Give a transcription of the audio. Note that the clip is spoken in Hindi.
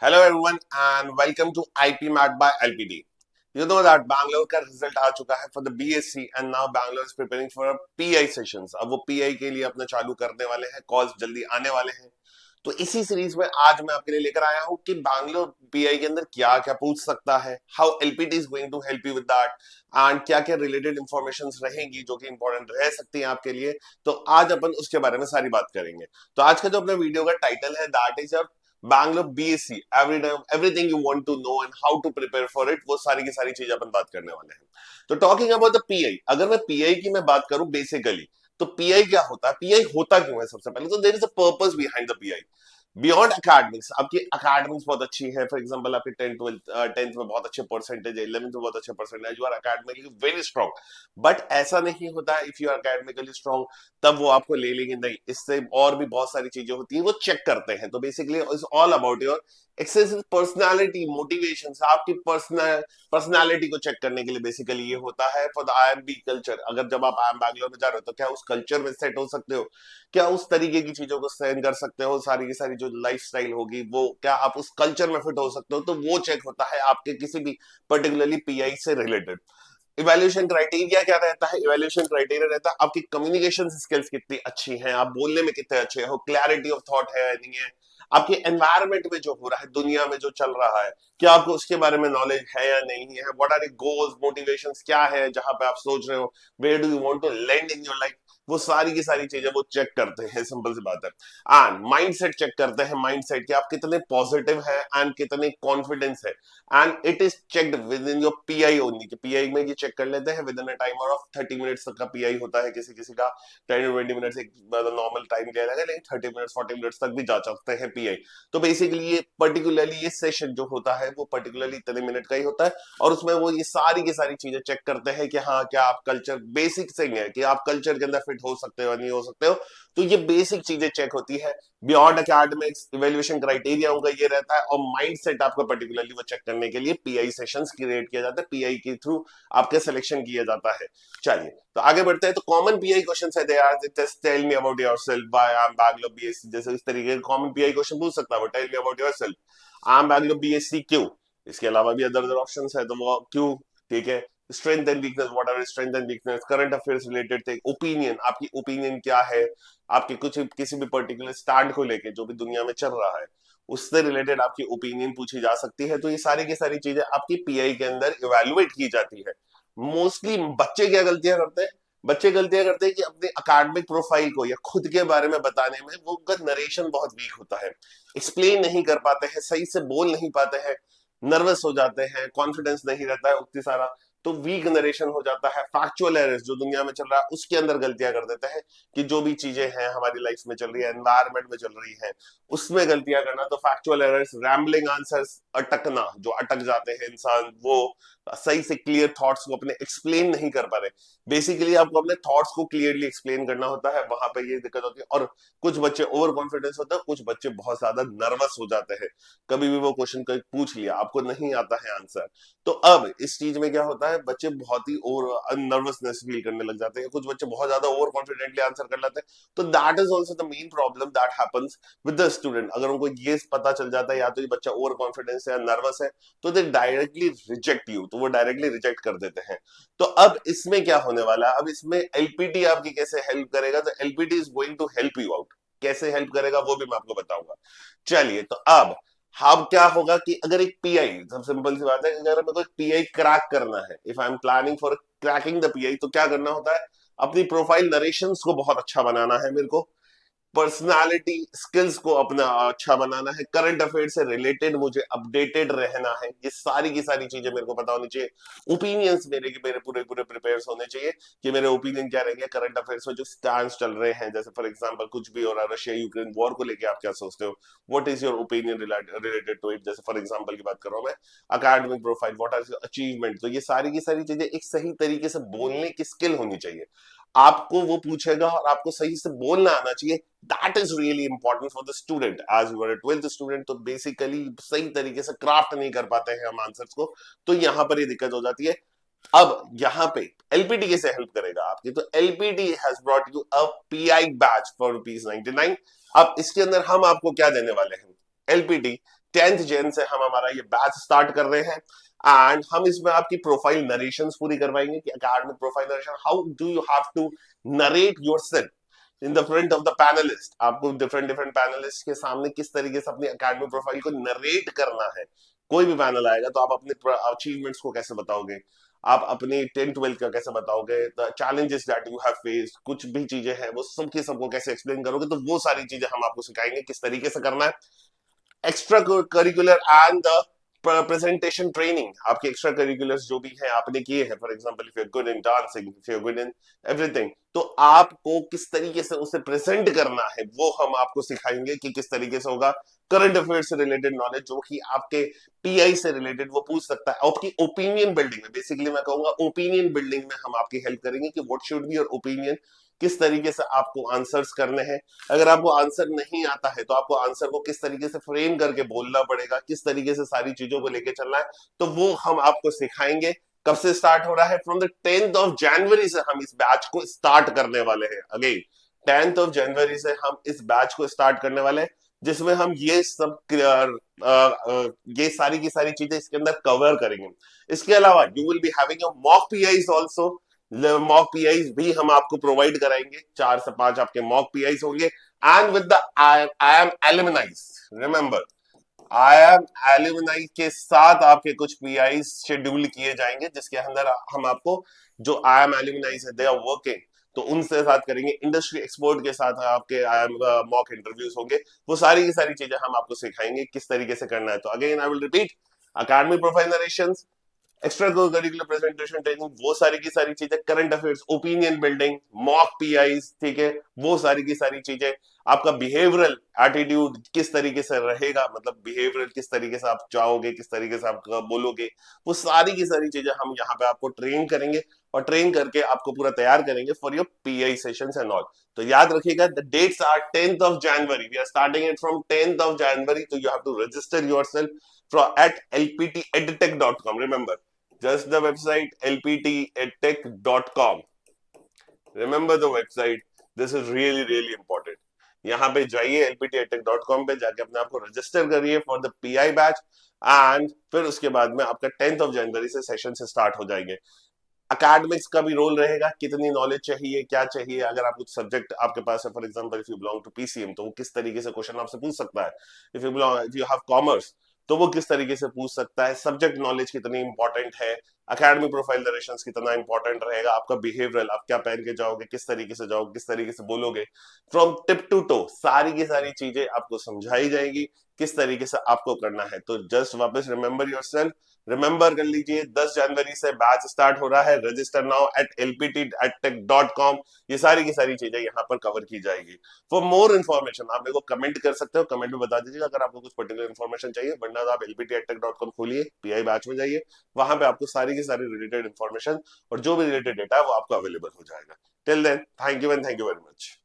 Hello everyone and welcome to IP Mat by LPD. You know that Bangalore का रिजल्ट आ चुका है for the BSc and now Bangalore is preparing for a PI sessions. अब वो PI के लिए अपना चालू करने वाले हैं, कॉल्स जल्दी आने वाले हैं. तो इसी सीरीज में आज मैं आपके लिए लेकर आया हूँ कि बैंगलोर पीआई के अंदर क्या क्या पूछ सकता है, how LPT is going to help you with that and क्या क्या रिलेटेड इंफॉर्मेशन रहेंगी जो कि इंपॉर्टेंट रह सकती हैं आपके लिए. तो आज अपन उसके बारे में सारी बात करेंगे. तो आज का जो अपना वीडियो का टाइटल है that is your Bangalore BSc everything you want to know and how to prepare for it. वो सारी की सारी चीज अपन बात करने वाले हैं. तो टॉकिंग अबाउट द पीआई, अगर मैं पीआई की मैं बात करूं बेसिकली, तो पीआई क्या होता है, पीआई होता क्यों है. सबसे पहले तो there is a purpose behind the PI beyond academics. आपकी अकेडमिक्स बहुत अच्छी है, फॉर एग्जांपल आपके टेंथ में बहुत अच्छे परसेंटेज है, 11th में बहुत अच्छे percentage, you are academically very strong. But ऐसा नहीं होता है if you are academically strong तब वो आपको ले लेंगे नहीं. इससे और भी बहुत सारी चीजें होती है, वो चेक करते हैं. तो basically it's all about your excessive personality motivation. आपकी पर्सनालिटी को चेक करने के लिए बेसिकली ये होता है फॉर द IMB कल्चर. अगर जब आप IIM बैंगलोर में जा रहे हो तो क्या उस कल्चर में सेट हो सकते हो, क्या उस तरीके की चीजों को सहन कर सकते हो, सारी की सारी जो लाइफस्टाइल होगी वो क्या आप उस कल्चर में फिट हो सकते हो. तो वो चेक होता है आपके किसी भी पर्टिकुलरली पीआई से रिलेटेड. इवेल्यूशन क्राइटेरिया क्या रहता है, इवेल्यूशन क्राइटेरिया रहता है आपकी कम्युनिकेशन स्किल्स कितनी अच्छी हैं, आप बोलने में कितने अच्छे हो, क्लैरिटी ऑफ थॉट है नहीं है, आपके एनवायरमेंट में जो हो रहा है, दुनिया में जो चल रहा है, क्या आपको उसके बारे में नॉलेज है या नहीं है, what are your goals motivations क्या है जहां पे आप सोच रहे हो, where do you want to land in your life. वो सारी की सारी चीजें वो चेक करते हैं, सिंपल सी बात है. एंड माइंडसेट चेक करते हैं, माइंडसेट कि आप कितने पॉजिटिव हैं एंड कितने कॉन्फिडेंस है. And it is checked with in your pi only. Pi में ये चेक कर लेते हैं with in a timer of 30 minutes तक का पीआई होता है किसी किसी का. 10 to 20 मिनट्स एक नॉर्मल टाइम किया जाएगा, लेकिन 30 मिनट्स 40 मिनट्स तक भी जा सकते हैं पीआई. तो बेसिकली ये पर्टिकुलरली ये सेशन जो होता है वो पर्टिकुलरली इतने मिनट का ही होता है. और उसमें वो ये सारी की सारी चीजें चेक करते हैं कि हाँ क्या आप कल्चर बेसिक से है कि आप कल्चर के अंदर फिट हो सकते हो नहीं हो सकते हो. तो ये बेसिक चीजें चेक होती है. बियॉन्ड एकेडमिक्स इवेल्युएशन क्राइटेरिया उनका ये रहता है, और माइंड सेट आपका पर्टिकुलरली वो चेक करने के लिए पीआई सेशंस क्रिएट किया जाता है, पीआई के थ्रू आपका सिलेक्शन किया जाता है. चलिए तो आगे बढ़ते हैं. तो कॉमन पीआई क्वेश्चन है, they are just tell me about yourself, why I am Bangalore BSc, जैसे इस तरीके के कॉमन पीआई क्वेश्चन पूछ सकता है. Tell me about yourself, I am Bangalore BSc क्यों. इसके अलावा भी अदर अदर ऑप्शंस है, तो वो क्यों, ठीक है. Strength and weakness, what are strength and weakness, current affairs related थे, ओपिनियन, आपकी ओपिनियन क्या है, आपके कुछ किसी भी पर्टिकुलर स्टैंड को लेके जो भी दुनिया में चल रहा है उससे रिलेटेड आपकी ओपिनियन पूछी जा सकती है. तो ये सारी की सारी चीजें आपकी पीआई के अंदर इवेलुएट की जाती है. मोस्टली बच्चे क्या गलतियां करते हैं, बच्चे गलतियां करते हैं कि अपने अकाडमिक प्रोफाइल को या खुद के बारे में बताने में वो उनका नरेशन बहुत वीक होता है, एक्सप्लेन नहीं कर पाते हैं, सही से बोल नहीं पाते हैं, नर्वस हो जाते हैं, कॉन्फिडेंस नहीं रहता है उतनी सारा. तो वीक नरेशन हो जाता है. फैक्चुअल एरर्स जो दुनिया में चल रहा है उसके अंदर गलतियां कर देते हैं कि जो भी चीजें हैं हमारी लाइफ में चल रही है, एनवायरमेंट में चल रही है, उसमें गलतियां करना. तो फैक्चुअल एरर्स, रैम्बलिंग आंसर्स, अटकना, जो अटक जाते हैं इंसान, वो सही से क्लियर थॉट्स को अपने एक्सप्लेन नहीं कर पा रहे. बेसिकली आपको अपने थॉट्स को क्लियरली एक्सप्लेन करना होता है, वहां पे ये दिक्कत होती है. और कुछ बच्चे ओवर कॉन्फिडेंस होते हैं, कुछ बच्चे बहुत ज्यादा नर्वस हो जाते हैं. कभी भी वो क्वेश्चन कोई पूछ लिया, आपको नहीं आता है आंसर, तो अब इस चीज में क्या होता है, बच्चे बहुत ही ओवर नर्वसनेस फील करने लग जाते हैं, कुछ बच्चे बहुत ज्यादा ओवर कॉन्फिडेंटली आंसर कर लेते हैं. तो that is also the main problem that happens with the student. अगर उनको ये पता चल जाता है या तो ये बच्चा ओवर कॉन्फिडेंस है या नर्वस है, तो दे डायरेक्टली रिजेक्ट यू, तो वो डायरेक्टली रिजेक्ट कर देते हैं. तो अब इसमें क्या होने वाला है, अब इसमें एलपीटी आपकी कैसे हेल्प करेगा. तो LPT is going to help you out. कैसे हेल्प करेगा वो भी मैं आपको बताऊंगा. चलिए तो अब क्या होगा कि अगर एक पीआई, सब सिंपल सी बात है, अगर मेरे को एक पीआई क्रैक करना है, if I am planning for cracking the pi, तो क्या करना होता है, अपनी प्रोफाइल नरेशंस को बहुत अच्छा बनाना है मेरे को, पर्सनालिटी स्किल्स को अपना अच्छा बनाना है, करंट अफेयर से रिलेटेड मुझे अपडेटेड रहना है, ये सारी की सारी चीजें मेरे को पता होनी चाहिए. ओपिनियंस मेरे पूरे पूरे प्रिपेयर होने चाहिए कि मेरे ओपिनियन क्या रहेंगे करंट अफेयर्स में जो स्टैंड चल रहे हैं. जैसे फॉर एग्जांपल कुछ भी हो रहा है, रशिया यूक्रेन वॉर को लेके आप क्या सोचते हो, what is your opinion related to it. जैसे फॉर एग्जांपल की बात कर रहा हूं मैं, academic profile, what are your achievement. तो ये सारी की सारी चीजें एक सही तरीके से बोलने की स्किल होनी चाहिए. आपको वो पूछेगा और आपको सही से बोलना आना चाहिए. That is really important for the student. As you are 12th student, तो बेसिकली सही तरीके से क्राफ्ट नहीं कर पाते हैं हम आंसर्स को, तो यहां पर ये दिक्कत हो जाती है. अब यहाँ पे एलपीटी कैसे हेल्प करेगा आपकी. तो LPT has brought you a pi batch for ₹99. अब इसके अंदर हम आपको क्या देने वाले हैं, LPT 10th जैन से हम हमारा ये बैच स्टार्ट कर रहे हैं एंड हम इसमें आपकी प्रोफाइल नरेशंस पूरी करवाएंगे कि academic profile narration, how do you have to narrate yourself in the front of the panelist. आपको डिफरेंट डिफरेंट पैनलिस्ट के सामने किस तरीके से अपनी अकेडमिक प्रोफाइल को नरेट करना है। कोई भी पैनल आएगा तो आप अपने अचीवमेंट्स को कैसे बताओगे, आप अपनी 10th 12th का कैसे बताओगे, the challenges that you have faced, कुछ भी चीजें हैं वो सबकी सबको कैसे एक्सप्लेन करोगे, तो वो सारी चीजें हम आपको सिखाएंगे किस तरीके से करना है। Extracurricular and the presentation training, आपके एक्स्ट्रा करिकुलर्स जो भी है आपने किए हैं, for example if you are good in dancing, if you are good in everything, तो आपको किस तरीके से उसे प्रेजेंट करना है वो हम आपको सिखाएंगे कि किस तरीके से होगा। करंट अफेयर से रिलेटेड नॉलेज जो कि आपके पीआई से रिलेटेड वो पूछ सकता है। आपकी ओपिनियन बिल्डिंग में, बेसिकली मैं कहूंगा ओपिनियन बिल्डिंग में हम आपकी हेल्प करेंगे कि what should be your opinion, किस तरीके से आपको आंसर्स करने हैं। अगर आपको आंसर नहीं आता है तो आपको आंसर को किस तरीके से फ्रेम करके बोलना पड़ेगा, किस तरीके से सारी चीजों को लेके चलना है, तो वो हम आपको सिखाएंगे। कब से स्टार्ट हो रहा है? From the 10th of January से हम इस बैच को स्टार्ट करने वाले हैं। अगेन 10th of January से हम इस बैच को स्टार्ट करने वाले हैं, जिसमें हम ये सब ये सारी की सारी चीजें इसके अंदर कवर करेंगे। इसके अलावा you will be having a mock PIs also, mock PIs भी हम आपको प्रोवाइड कराएंगे, 4 से 5 आपके मॉक पीआईज होंगे and with the I M alumnis. Remember, I M alumni के साथ आपके कुछ पीआई शेड्यूल किए जाएंगे, जिसके अंदर हम आपको जो आई एम एलिमनाइज है दे आर वर्किंग, तो उनसे साथ करेंगे। इंडस्ट्री एक्सपोर्ट के साथ आपके आई एम मॉक इंटरव्यूज होंगे, वो सारी की सारी चीजें हम आपको सिखाएंगे किस तरीके से करना है। तो again I will repeat, academy profile narrations, extra curricular presentation training, वो सारी की सारी चीजें, current affairs, opinion building, mock PIs, ठीक है, वो सारी की सारी चीजें। आपका बिहेवियरल एटीट्यूड किस तरीके से रहेगा, मतलब बिहेवियरल किस तरीके से आप चाहोगे, किस तरीके से आप बोलोगे, वो सारी की सारी चीजें हम यहाँ पे आपको ट्रेन करेंगे और ट्रेन करके आपको पूरा तैयार करेंगे for your PI sessions and all. तो याद रखिएगा, the dates are 10th of January, we are starting it from 10th of January, तो you have to register yourself from at lptedtech.com. Remember, just the website lptedtech.com. Remember the website. This is really really important. यहाँ पे जाइए lptedtech.com पे जाके अपने आप को रजिस्टर करिए for the pi batch and फिर उसके बाद में आपका 10th of January से सेशन से स्टार्ट हो जाएंगे। अकेडमिक्स का भी रोल रहेगा, कितनी नॉलेज चाहिए, क्या चाहिए, अगर आप कुछ सब्जेक्ट आपके पास है, for example if you belong to PCM तो वो किस तरीके से क्वेश्चन आपसे पूछ सकता है। इफ यू हैव कॉमर्स तो वो किस तरीके से पूछ सकता है। सब्जेक्ट नॉलेज कितनी इंपॉर्टेंट है, अकेडमिक प्रोफाइल नरेशंस कितना इंपॉर्टेंट रहेगा, आपका बिहेवियरल, आप क्या पहन के जाओगे, किस तरीके से जाओगे, किस तरीके से बोलोगे, फ्रॉम टिप टू टो सारी की सारी चीजें आपको समझाई जाएगी किस तरीके से आपको करना है। तो जस्ट वापस रिमेंबर योरसेल्फ, रिमेंबर कर लीजिए 10 जनवरी से बैच स्टार्ट हो रहा है। Register now at lptedtech.com। ये सारी की सारी चीजें यहाँ पर कवर की जाएगी। फॉर मोर इन्फॉर्मेशन आप मेरे को कमेंट कर सकते हो, कमेंट में बता दीजिएगा अगर आपको कुछ पर्टिकुलर इन्फॉर्मेशन चाहिए, वरना आप lptedtech.com खोलिए, पीआई बैच में जाइए, वहां पे आपको सारी की सारी रिलेटेड इन्फॉर्मेशन और जो भी रिलेटेड डेटा है वो आपको अवेलेबल हो जाएगा। Till then, thank you and thank you very much.